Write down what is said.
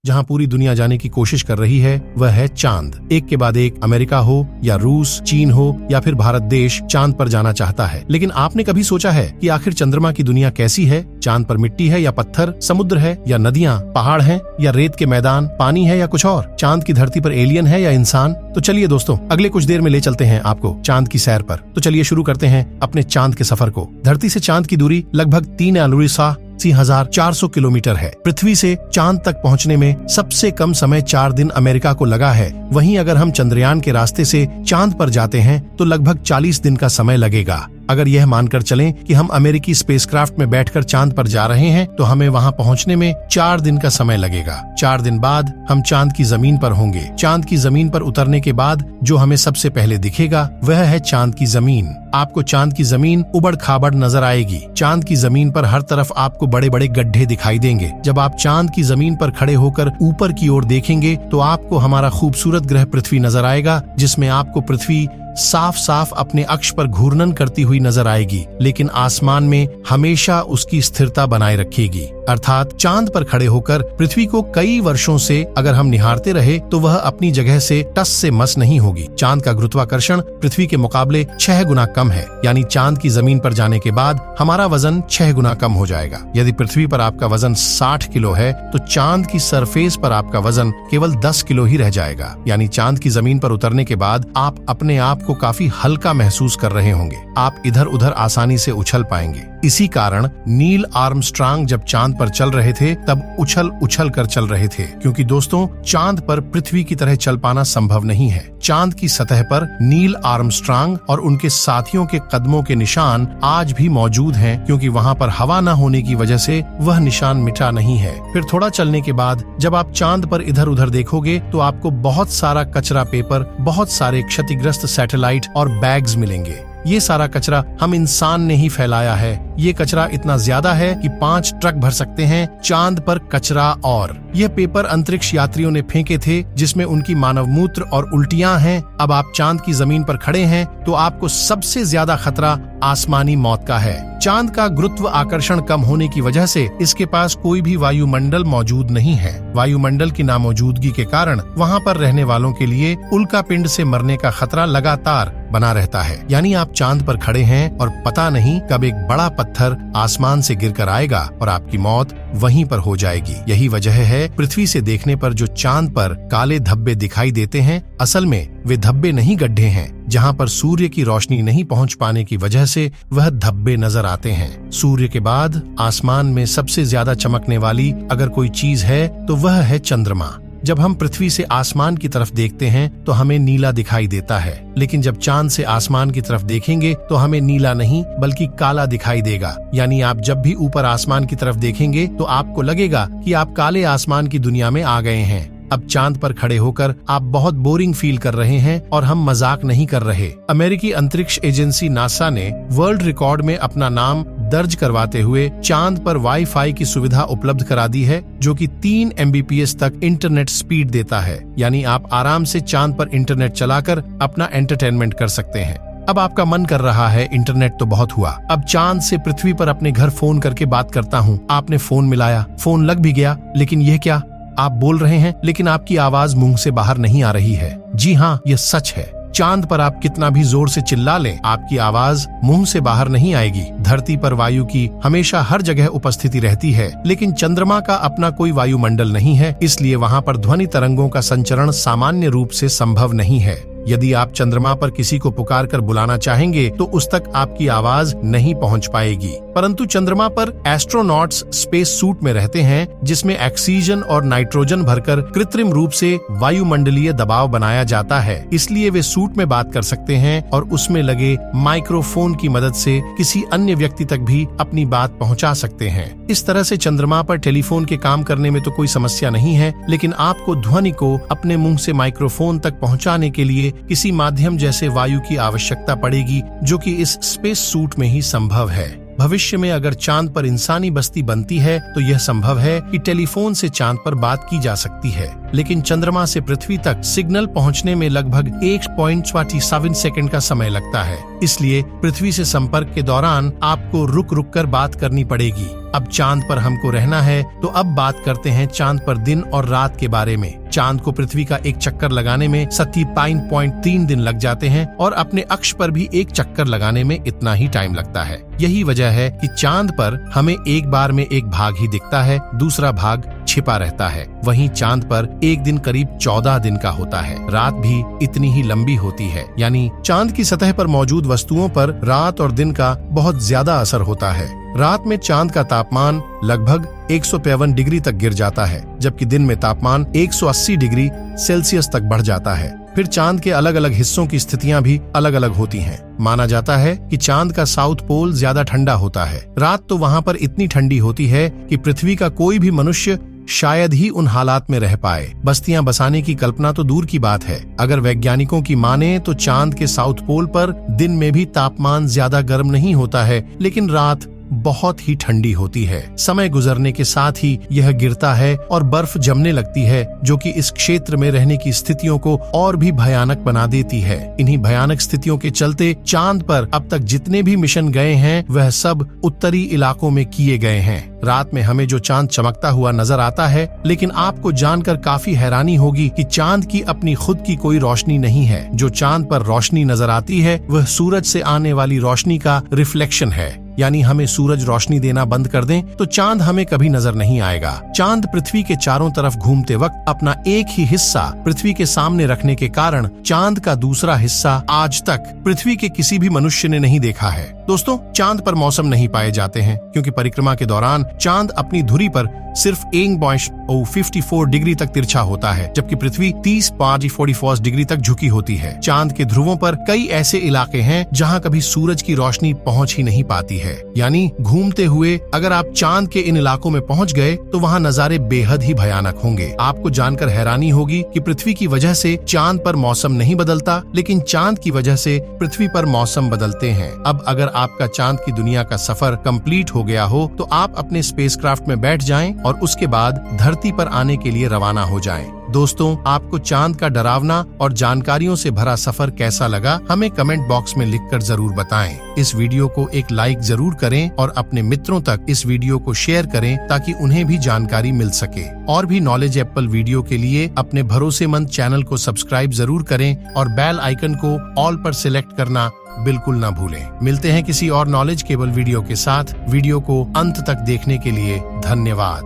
जहां पूरी दुनिया जाने की कोशिश कर रही है वह है चांद। एक के बाद एक अमेरिका हो या रूस, चीन हो या फिर भारत देश चांद पर जाना चाहता है। लेकिन आपने कभी सोचा है कि आखिर चंद्रमा की दुनिया कैसी है? चांद पर मिट्टी है या पत्थर, समुद्र है या नदियां, पहाड़ हैं या रेत के मैदान, पानी है या कुछ और? चांद की धरती पर एलियन है या इंसान? तो चलिए दोस्तों, अगले कुछ देर में ले चलते हैं आपको चांद की सैर पर। तो चलिए शुरू करते हैं अपने चांद के सफर को। धरती से चांद की दूरी लगभग 3,84,400 किलोमीटर है। पृथ्वी से चांद तक पहुंचने में सबसे कम समय 4 दिन अमेरिका को लगा है। वहीं अगर हम चंद्रयान के रास्ते से चांद पर जाते हैं तो लगभग 40 दिन का समय लगेगा। अगर यह मानकर चलें कि हम अमेरिकी स्पेसक्राफ्ट में बैठकर चांद पर जा रहे हैं तो हमें वहां पहुंचने में 4 दिन का समय लगेगा। 4 दिन बाद हम चांद की जमीन पर होंगे। चांद की जमीन पर उतरने के बाद जो हमें सबसे पहले दिखेगा वह है चांद की जमीन। आपको चांद की जमीन उबड़ खाबड़ नजर आएगी। चांद की जमीन पर हर तरफ आपको बड़े बड़े गड्ढे दिखाई देंगे। जब आप चांद की जमीन पर खड़े होकर ऊपर की ओर देखेंगे तो आपको हमारा खूबसूरत ग्रह पृथ्वी नजर आएगा, जिसमें आपको पृथ्वी साफ साफ अपने अक्ष पर घूर्णन करती हुई नजर आएगी, लेकिन आसमान में हमेशा उसकी स्थिरता बनाए रखेगी। अर्थात चांद पर खड़े होकर पृथ्वी को कई वर्षों से अगर हम निहारते रहे तो वह अपनी जगह से टस से मस नहीं होगी। चांद का गुरुत्वाकर्षण पृथ्वी के मुकाबले 6 गुना कम है, यानी चांद की जमीन पर जाने के बाद हमारा वजन 6 गुना कम हो जाएगा। यदि पृथ्वी पर आपका वजन 60 किलो है तो चांद की सरफेस पर आपका वजन केवल 10 किलो ही रह जाएगा। यानी चांद की जमीन पर उतरने के बाद आप अपने आप को काफी हल्का महसूस कर रहे होंगे। आप इधर उधर आसानी से उछल पाएंगे। इसी कारण नील आर्मस्ट्रांग जब चांद पर चल रहे थे तब उछल उछल कर चल रहे थे, क्योंकि दोस्तों चांद पर पृथ्वी की तरह चल पाना संभव नहीं है। चांद की सतह पर नील आर्मस्ट्रांग और उनके साथियों के कदमों के निशान आज भी मौजूद हैं, क्योंकि वहां पर हवा न होने की वजह से वह निशान मिटा नहीं है। फिर थोड़ा चलने के बाद जब आप चांद पर इधर उधर देखोगे तो आपको बहुत सारा कचरा पेपर, बहुत सारे क्षतिग्रस्त सैटेलाइट और बैग्स मिलेंगे। ये सारा कचरा हम इंसान ने ही फैलाया है। ये कचरा इतना ज्यादा है कि 5 ट्रक भर सकते हैं चांद पर कचरा। और यह पेपर अंतरिक्ष यात्रियों ने फेंके थे, जिसमें उनकी मानव मूत्र और उल्टियां हैं। अब आप चांद की जमीन पर खड़े हैं तो आपको सबसे ज्यादा खतरा आसमानी मौत का है। चांद का गुरुत्व आकर्षण कम होने की वजह से इसके पास कोई भी वायुमंडल मौजूद नहीं है। वायुमंडल की नामौजूदगी के कारण वहां पर रहने वालों के लिए उल्कापिंड से मरने का खतरा लगातार बना रहता है। यानी आप चांद पर खड़े हैं और पता नहीं कब एक बड़ा पत्थर आसमान से गिरकर आएगा और आपकी मौत वहीं पर हो जाएगी। यही वजह है पृथ्वी से देखने पर जो चांद पर काले धब्बे दिखाई देते हैं, असल में वे धब्बे नहीं गड्ढे हैं। जहां पर सूर्य की रोशनी नहीं पहुंच पाने की वजह से वह धब्बे नजर आते हैं। सूर्य के बाद आसमान में सबसे ज्यादा चमकने वाली अगर कोई चीज है तो वह है चंद्रमा। जब हम पृथ्वी से आसमान की तरफ देखते हैं तो हमें नीला दिखाई देता है, लेकिन जब चांद से आसमान की तरफ देखेंगे तो हमें नीला नहीं बल्कि काला दिखाई देगा। यानी आप जब भी ऊपर आसमान की तरफ देखेंगे तो आपको लगेगा कि आप काले आसमान की दुनिया में आ गए हैं। अब चांद पर खड़े होकर आप बहुत बोरिंग फील कर रहे हैं और हम मजाक नहीं कर रहे। अमेरिकी अंतरिक्ष एजेंसी नासा ने वर्ल्ड रिकॉर्ड में अपना नाम दर्ज करवाते हुए चांद पर वाईफाई की सुविधा उपलब्ध करा दी है, जो कि 3 MBPS तक इंटरनेट स्पीड देता है। यानी आप आराम से चांद पर इंटरनेट चलाकर अपना एंटरटेनमेंट कर सकते हैं। अब आपका मन कर रहा है इंटरनेट तो बहुत हुआ, अब चांद से पृथ्वी पर अपने घर फोन करके बात करता हूँ। आपने फोन मिलाया, फोन लग भी गया, लेकिन यह क्या, आप बोल रहे हैं लेकिन आपकी आवाज मुंह से बाहर नहीं आ रही है। जी हाँ, यह सच है। चांद पर आप कितना भी जोर से चिल्ला लें, आपकी आवाज मुंह से बाहर नहीं आएगी। धरती पर वायु की हमेशा हर जगह उपस्थिति रहती है, लेकिन चंद्रमा का अपना कोई वायुमंडल नहीं है, इसलिए वहां पर ध्वनि तरंगों का संचरण सामान्य रूप से संभव नहीं है। यदि आप चंद्रमा पर किसी को पुकार कर बुलाना चाहेंगे तो उस तक आपकी आवाज नहीं पहुंच पाएगी। परंतु चंद्रमा पर एस्ट्रोनॉट्स स्पेस सूट में रहते हैं, जिसमें ऑक्सीजन और नाइट्रोजन भरकर कृत्रिम रूप से वायुमंडलीय दबाव बनाया जाता है। इसलिए वे सूट में बात कर सकते हैं और उसमें लगे माइक्रोफोन की मदद से किसी अन्य व्यक्ति तक भी अपनी बात पहुंचा सकते हैं। इस तरह से चंद्रमा पर टेलीफोन के काम करने में तो कोई समस्या नहीं है, लेकिन आपको ध्वनि को अपने मुंह से माइक्रोफोन तक पहुंचाने के लिए किसी माध्यम जैसे वायु की आवश्यकता पड़ेगी, जो कि इस स्पेस सूट में ही संभव है। भविष्य में अगर चांद पर इंसानी बस्ती बनती है तो यह संभव है कि टेलीफोन से चांद पर बात की जा सकती है, लेकिन चंद्रमा से पृथ्वी तक सिग्नल पहुंचने में लगभग 1.27 सेकंड का समय लगता है। इसलिए पृथ्वी से संपर्क के दौरान आपको रुक रुक कर बात करनी पड़ेगी। अब चांद पर हमको रहना है तो अब बात करते हैं चांद पर दिन और रात के बारे में। चांद को पृथ्वी का एक चक्कर लगाने में 57.3 दिन लग जाते हैं और अपने अक्ष पर भी एक चक्कर लगाने में इतना ही टाइम लगता है। यही वजह है कि चांद पर हमें एक बार में एक भाग ही दिखता है, दूसरा भाग छिपा रहता है। वहीं चांद पर एक दिन करीब 14 दिन का होता है। रात भी इतनी ही लंबी होती है, यानी चांद की सतह पर मौजूद वस्तुओं पर रात और दिन का बहुत ज्यादा असर होता है। रात में चांद का तापमान लगभग 153 डिग्री तक गिर जाता है, जबकि दिन में तापमान 180 डिग्री सेल्सियस तक बढ़ जाता है। फिर चांद के अलग अलग हिस्सों की स्थितियां भी अलग अलग होती हैं। माना जाता है कि चांद का साउथ पोल ज्यादा ठंडा होता है। रात तो वहां पर इतनी ठंडी होती है कि पृथ्वी का कोई भी मनुष्य शायद ही उन हालात में रह पाए। बस्तियां बसाने की कल्पना तो दूर की बात है। अगर वैज्ञानिकों की माने तो चांद के साउथ पोल पर दिन में भी तापमान ज्यादा गर्म नहीं होता है, लेकिन रात बहुत ही ठंडी होती है। समय गुजरने के साथ ही यह गिरता है और बर्फ जमने लगती है, जो कि इस क्षेत्र में रहने की स्थितियों को और भी भयानक बना देती है। इन्हीं भयानक स्थितियों के चलते चांद पर अब तक जितने भी मिशन गए हैं वह सब उत्तरी इलाकों में किए गए हैं। रात में हमें जो चांद चमकता हुआ नजर आता है, लेकिन आपको जानकर काफी हैरानी होगी कि चांद की अपनी खुद की कोई रोशनी नहीं है। जो चांद पर रोशनी नजर आती है वह सूरज से आने वाली रोशनी का रिफ्लेक्शन है, यानी हमें सूरज रोशनी देना बंद कर दें तो चांद हमें कभी नजर नहीं आएगा। चांद पृथ्वी के चारों तरफ घूमते वक्त अपना एक ही हिस्सा पृथ्वी के सामने रखने के कारण चांद का दूसरा हिस्सा आज तक पृथ्वी के किसी भी मनुष्य ने नहीं देखा है। दोस्तों, चांद पर मौसम नहीं पाए जाते हैं क्योंकि परिक्रमा के दौरान चांद अपनी धुरी पर सिर्फ 1.54 डिग्री तक तिरछा होता है, जबकि पृथ्वी 30.44 डिग्री तक झुकी होती है। चांद के ध्रुवों पर कई ऐसे इलाके हैं जहां कभी सूरज की रोशनी पहुंच ही नहीं पाती है, यानी घूमते हुए अगर आप चांद के इन इलाकों में पहुंच गए तो वहां नजारे बेहद ही भयानक होंगे। आपको जानकर हैरानी होगी कि पृथ्वी की वजह से चांद पर मौसम नहीं बदलता, लेकिन चांद की वजह से पृथ्वी पर मौसम बदलते हैं। अब अगर आपका चांद की दुनिया का सफर कंप्लीट हो गया हो तो आप अपने स्पेसक्राफ्ट में बैठ जाएं और उसके बाद धरती पर आने के लिए रवाना हो जाएं। दोस्तों, आपको चांद का डरावना और जानकारियों से भरा सफर कैसा लगा, हमें कमेंट बॉक्स में लिखकर जरूर बताएं। इस वीडियो को एक लाइक जरूर करें और अपने मित्रों तक इस वीडियो को शेयर करें ताकि उन्हें भी जानकारी मिल सके। और भी नॉलेज एप्पल वीडियो के लिए अपने भरोसेमंद चैनल को सब्सक्राइब जरूर करें और बेल आइकन को ऑल पर सिलेक्ट करना बिल्कुल ना भूलें। मिलते हैं किसी और नॉलेज केबल वीडियो के साथ। वीडियो को अंत तक देखने के लिए धन्यवाद।